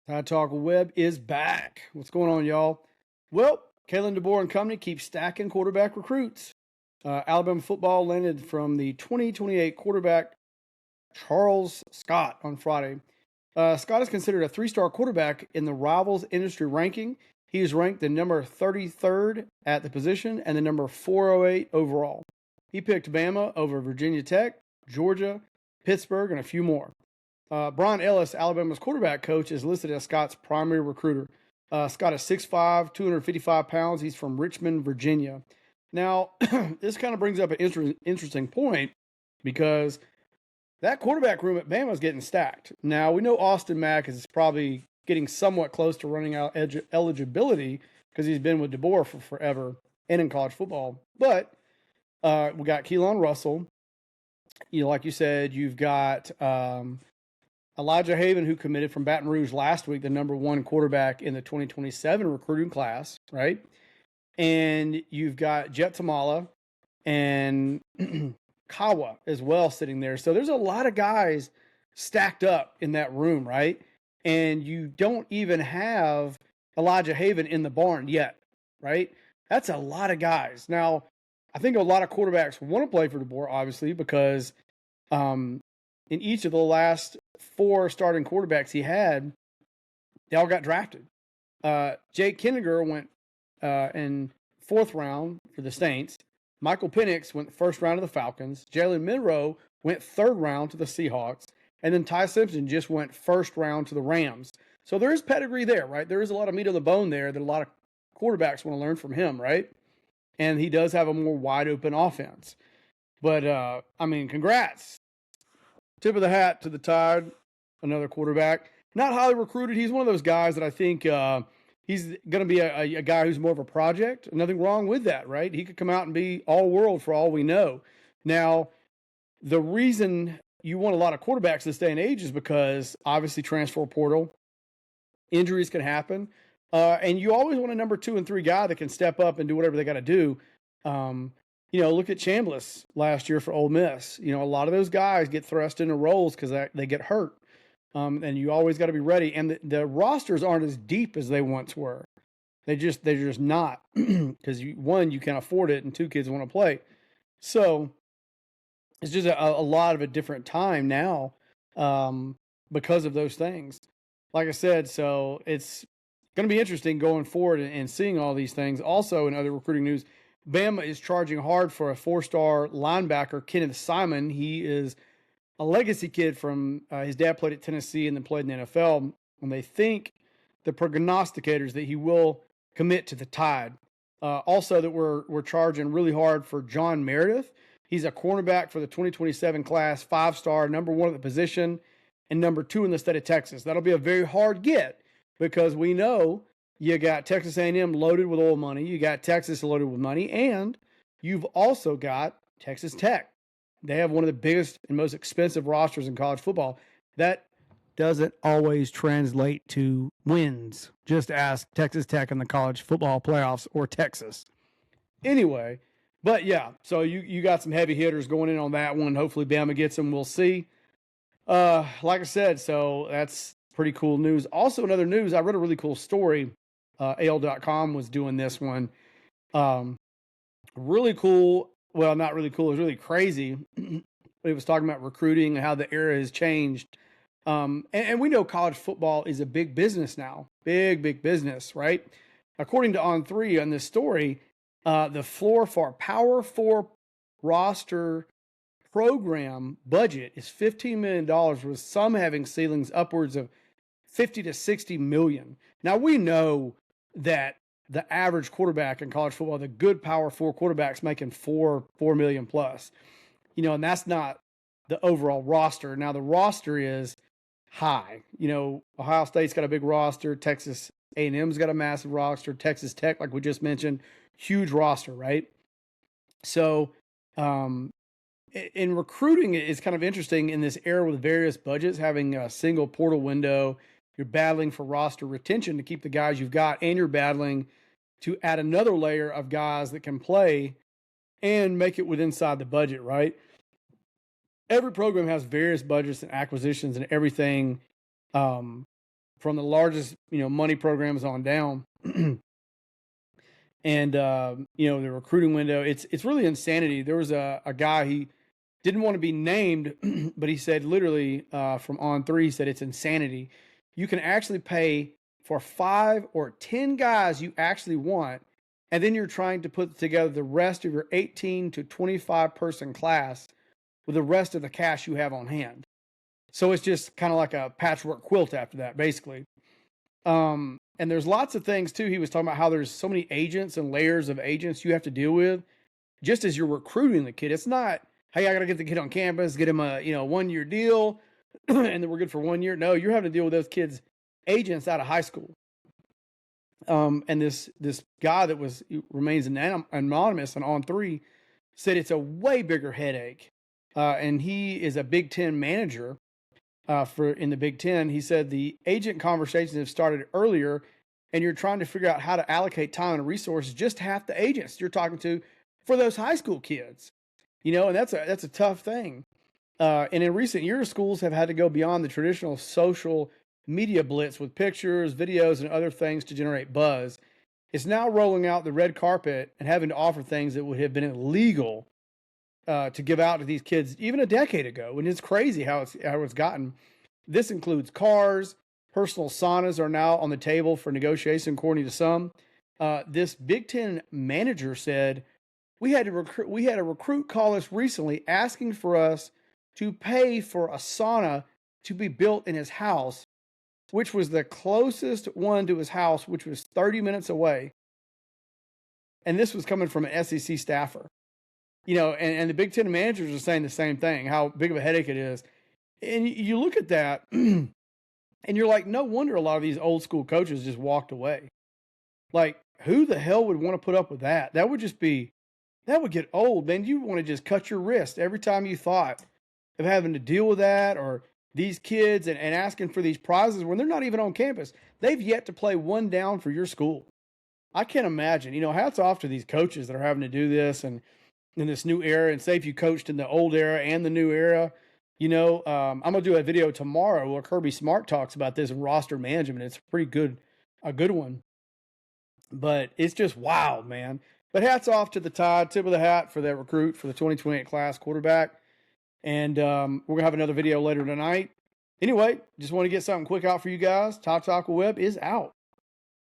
Tide Talk Web is back. What's going on, y'all? Well, Kalen DeBoer and company keep stacking quarterback recruits. Alabama football landed from the 2028 quarterback Charles Scott on Friday. Scott is considered a three-star quarterback in the Rivals industry ranking. He is ranked the number 33rd at the position and the number 408 overall. He picked Bama over Virginia Tech, Georgia, Pittsburgh, and a few more. Brian Ellis, Alabama's quarterback coach, is listed as Scott's primary recruiter. Scott is 6'5", 255 pounds. He's from Richmond, Virginia. Now, this kind of brings up an interesting point because that quarterback room at Bama is getting stacked. Now, we know Austin Mack is probably getting somewhat close to running out eligibility because he's been with DeBoer for forever and in college football. But we got Keelan Russell. Like you said, you've got Elijah Haven, who committed from Baton Rouge last week, the number one quarterback in the 2027 recruiting class, right? And you've got Jet Tamala and Kawa as well sitting there. So there's a lot of guys stacked up in that room, right? And you don't even have Elijah Haven in the barn yet, right? That's a lot of guys. Now, I think a lot of quarterbacks want to play for DeBoer, obviously, because in each of the last 4 starting quarterbacks he had, they all got drafted. Jake Kinniger went in 4th round for the Saints. Michael Penix went first round to the Falcons. Jalen Monroe went 3rd round to the Seahawks. And then Ty Simpson just went 1st round to the Rams. So there is pedigree there, right? There is a lot of meat on the bone there that a lot of quarterbacks want to learn from him, right? And he does have a more wide open offense. But, congrats. Tip of the hat to the Tide, another quarterback. Not highly recruited. He's one of those guys that I think he's going to be a guy who's more of a project. Nothing wrong with that, right? He could come out and be all-world for all we know. Now, the reason you want a lot of quarterbacks this day and age is because, obviously, transfer portal, injuries can happen. And you always want a number 2 and 3 guy that can step up and do whatever they got to do. Look at Chambliss last year for Ole Miss. A lot of those guys get thrust into roles because they get hurt. And you always got to be ready. And the rosters aren't as deep as they once were. They're just not because one, you can't afford it, and 2, kids want to play. So it's just a lot of a different time now because of those things. Like I said, so it's going to be interesting going forward and seeing all these things. Also, in other recruiting news, Bama is charging hard for a 4-star linebacker, Kenneth Simon. He is a legacy kid from his dad played at Tennessee and then played in the NFL. And they think the prognosticators that he will commit to the Tide. Also, that we're charging really hard for John Meredith. He's a cornerback for the 2027 class, 5-star, number 1 at the position, and number 2 in the state of Texas. That'll be a very hard get because we know you got Texas A&M loaded with oil money. You got Texas loaded with money. And you've also got Texas Tech. They have one of the biggest and most expensive rosters in college football. That doesn't always translate to wins. Just ask Texas Tech in the college football playoffs or Texas. Anyway, but yeah, so you got some heavy hitters going in on that one. Hopefully Bama gets them. We'll see. Like I said, so that's pretty cool news. Also, in other news, I read a really cool story. AL.com was doing this one. Really cool. Well, not really cool. It was really crazy. It was talking about recruiting and how the era has changed. And we know college football is a big business now. Big business, right? According to On3 on this story, the floor for Power 4 roster program budget is $15 million, with some having ceilings upwards of 50 to 60 million. Now, we know that the average quarterback in college football, the good Power 4 quarterbacks making $4 million plus, and that's not the overall roster. Now, the roster is high. Ohio State's got a big roster. Texas A&M's got a massive roster. Texas Tech, like we just mentioned, huge roster, right? So, in recruiting, it's kind of interesting in this era with various budgets, having a single portal window. You're battling for roster retention to keep the guys you've got, and you're battling to add another layer of guys that can play and make it within inside the budget, right? Every program has various budgets and acquisitions and everything from the largest, money programs on down. And, the recruiting window, it's really insanity. There was a guy, he didn't want to be named, but he said literally, from On3, he said it's insanity. You can actually pay for 5 or 10 guys you actually want, and then you're trying to put together the rest of your 18 to 25 person class with the rest of the cash you have on hand. So it's just kind of like a patchwork quilt after that, basically. And there's lots of things too. He was talking about how there's so many agents and layers of agents you have to deal with just as you're recruiting the kid. It's not, hey, I got to get the kid on campus, get him a 1-year deal, and then we're good for 1 year. No, you're having to deal with those kids' agents out of high school. And this guy that remains anonymous and On3 said it's a way bigger headache. And he is a Big Ten manager in the Big Ten. He said the agent conversations have started earlier, and you're trying to figure out how to allocate time and resources. Just half the agents you're talking to for those high school kids, and that's a tough thing. And in recent years, schools have had to go beyond the traditional social media blitz with pictures, videos, and other things to generate buzz. It's now rolling out the red carpet and having to offer things that would have been illegal to give out to these kids even a decade ago. And it's crazy how it's gotten. This includes cars. Personal saunas are now on the table for negotiation, according to some. This Big Ten manager said, we had a recruit call us recently asking for us to pay for a sauna to be built in his house, which was the closest one to his house, which was 30 minutes away. And this was coming from an SEC staffer. And the Big Ten managers are saying the same thing, how big of a headache it is. And you look at that and you're like, no wonder a lot of these old school coaches just walked away. Like, who the hell would want to put up with that? That would get old, man. You want to just cut your wrist every time you thought of having to deal with that, or these kids and asking for these prizes when they're not even on campus. They've yet to play one down for your school. I can't imagine. Hats off to these coaches that are having to do this and in this new era, and say if you coached in the old era and the new era. I'm going to do a video tomorrow where Kirby Smart talks about this roster management. It's a good one. But it's just wild, man. But hats off to the Tide, tip of the hat for that recruit for the 2028 class quarterback. And we're going to have another video later tonight. Anyway, just want to get something quick out for you guys. Top Taco Web is out.